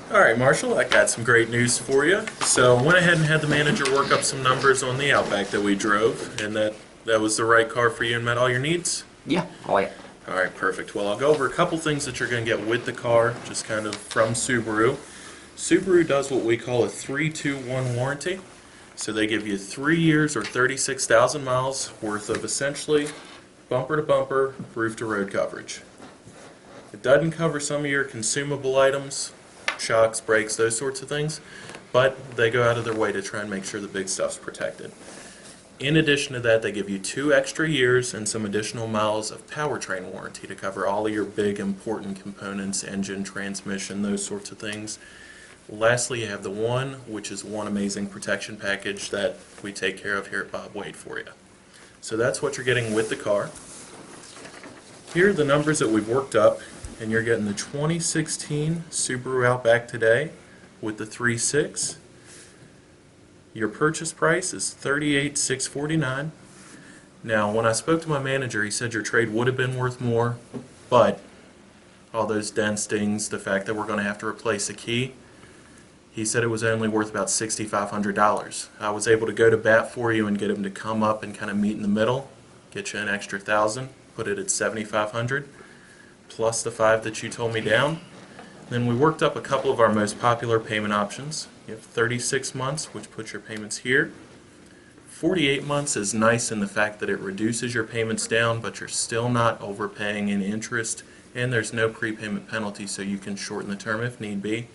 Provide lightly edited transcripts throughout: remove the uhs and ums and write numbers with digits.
Alright, Marshall, I got some great news for you. So I went ahead and had the manager work up some numbers on the Outback that we drove, and that was the right car for you and met all your needs? Yeah, oh yeah. Alright, perfect. Well, I'll go over a couple things that you're going to get with the car, just kind of from Subaru. Subaru does what we call a 3-2-1 warranty. So they give you 3 years or 36,000 miles worth of essentially bumper-to-bumper, roof-to-road coverage. It doesn't cover some of your consumable items, shocks, brakes, those sorts of things, but they go out of their way to try and make sure the big stuff's protected. In addition to that, they give you 2 extra years and some additional miles of powertrain warranty to cover all of your big important components, engine, transmission, those sorts of things. Lastly, you have the One, which is one amazing protection package that we take care of here at Bob Wade for you. So that's what you're getting with the car. Here are the numbers that we've worked up, and you're getting the 2016 Subaru Outback today with the 3.6. Your purchase price is $38,649. Now, when I spoke to my manager, he said your trade would have been worth more, but all those dent stings, the fact that we're going to have to replace a key, he said it was only worth about $6,500. I was able to go to bat for you and get him to come up and kind of meet in the middle, get you an extra $1,000, put it at $7,500, plus the $5 that you told me down. Then we worked up a couple of our most popular payment options. You have 36 months, which puts your payments here. 48 months is nice in the fact that it reduces your payments down, but you're still not overpaying in interest, and there's no prepayment penalty, so you can shorten the term if need be.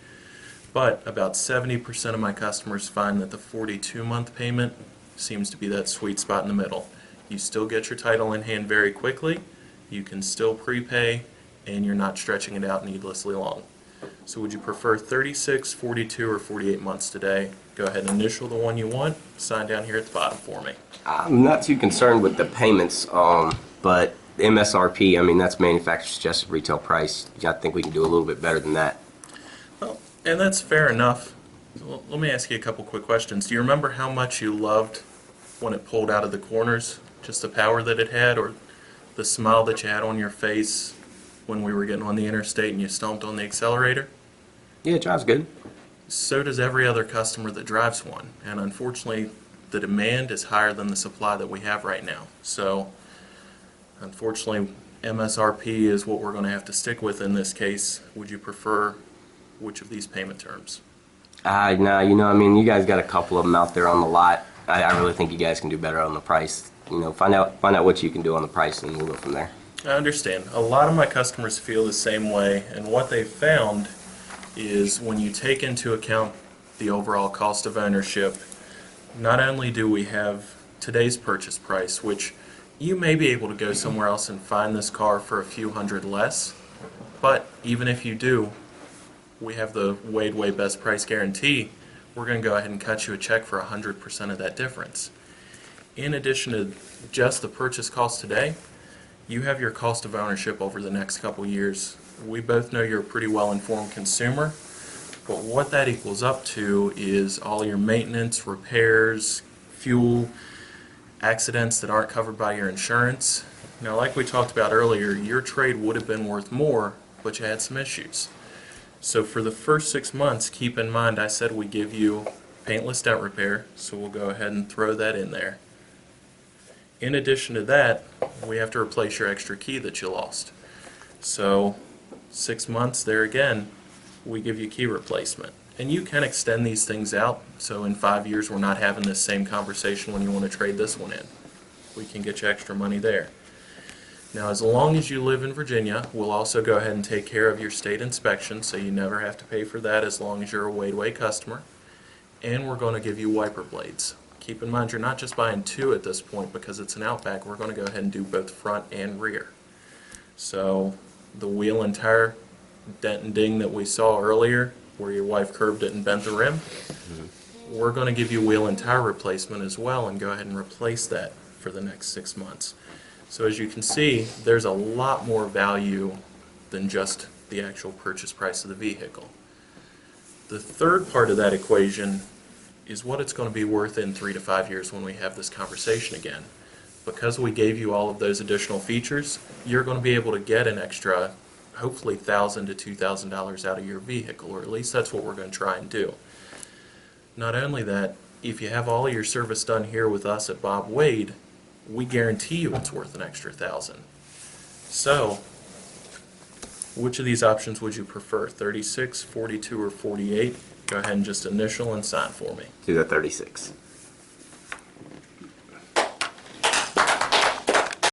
But about 70% of my customers find that the 42-month payment seems to be that sweet spot in the middle. You still get your title in hand very quickly, you can still prepay, and you're not stretching it out needlessly long. So would you prefer 36, 42, or 48 months today? Go ahead and initial the one you want, sign down here at the bottom for me. I'm not too concerned with the payments, but the MSRP, I mean, that's manufacturer's suggested retail price. I think we can do a little bit better than that. Well, and that's fair enough. Well, let me ask you a couple quick questions. Do you remember how much you loved when it pulled out of the corners? Just the power that it had, or the smile that you had on your face when we were getting on the interstate and you stomped on the accelerator? Yeah, it drives good. So does every other customer that drives one, and unfortunately the demand is higher than the supply that we have right now. So unfortunately MSRP is what we're going to have to stick with in this case. Would you prefer which of these payment terms? No, I mean, you guys got a couple of them out there on the lot. I really think you guys can do better on the price. Find out what you can do on the price, and we'll go from there. I understand. A lot of my customers feel the same way, and what they've found is when you take into account the overall cost of ownership, not only do we have today's purchase price, which you may be able to go somewhere else and find this car for a few hundred less, but even if you do, we have the Way best price guarantee. We're going to go ahead and cut you a check for 100% of that difference. In addition to just the purchase cost today, you have your cost of ownership over the next couple years. We both know you're a pretty well-informed consumer, but what that equals up to is all your maintenance, repairs, fuel, accidents that aren't covered by your insurance. Now, like we talked about earlier, your trade would have been worth more, but you had some issues. So for the first 6 months, keep in mind I said we give you paintless dent repair, so we'll go ahead and throw that in there. In addition to that, we have to replace your extra key that you lost. So 6 months there again, we give you key replacement. And you can extend these things out, so in 5 years we're not having this same conversation when you want to trade this one in. We can get you extra money there. Now, as long as you live in Virginia, we'll also go ahead and take care of your state inspection, so you never have to pay for that as long as you're a Wadeway customer. And we're going to give you wiper blades. Keep in mind, you're not just buying 2 at this point because it's an Outback. We're going to go ahead and do both front and rear. So the wheel and tire dent and ding that we saw earlier, where your wife curved it and bent the rim, we're going to give you wheel and tire replacement as well and go ahead and replace that for the next 6 months. So as you can see, there's a lot more value than just the actual purchase price of the vehicle. The third part of that equation is what it's going to be worth in 3 to 5 years when we have this conversation again. Because we gave you all of those additional features, you're going to be able to get an extra hopefully $1,000 to $2,000 out of your vehicle, or at least that's what we're going to try and do. Not only that, if you have all of your service done here with us at Bob Wade, we guarantee you it's worth an extra $1,000. So, which of these options would you prefer? 36, 42, or 48? Go ahead and just initial and sign for me. Do the 36.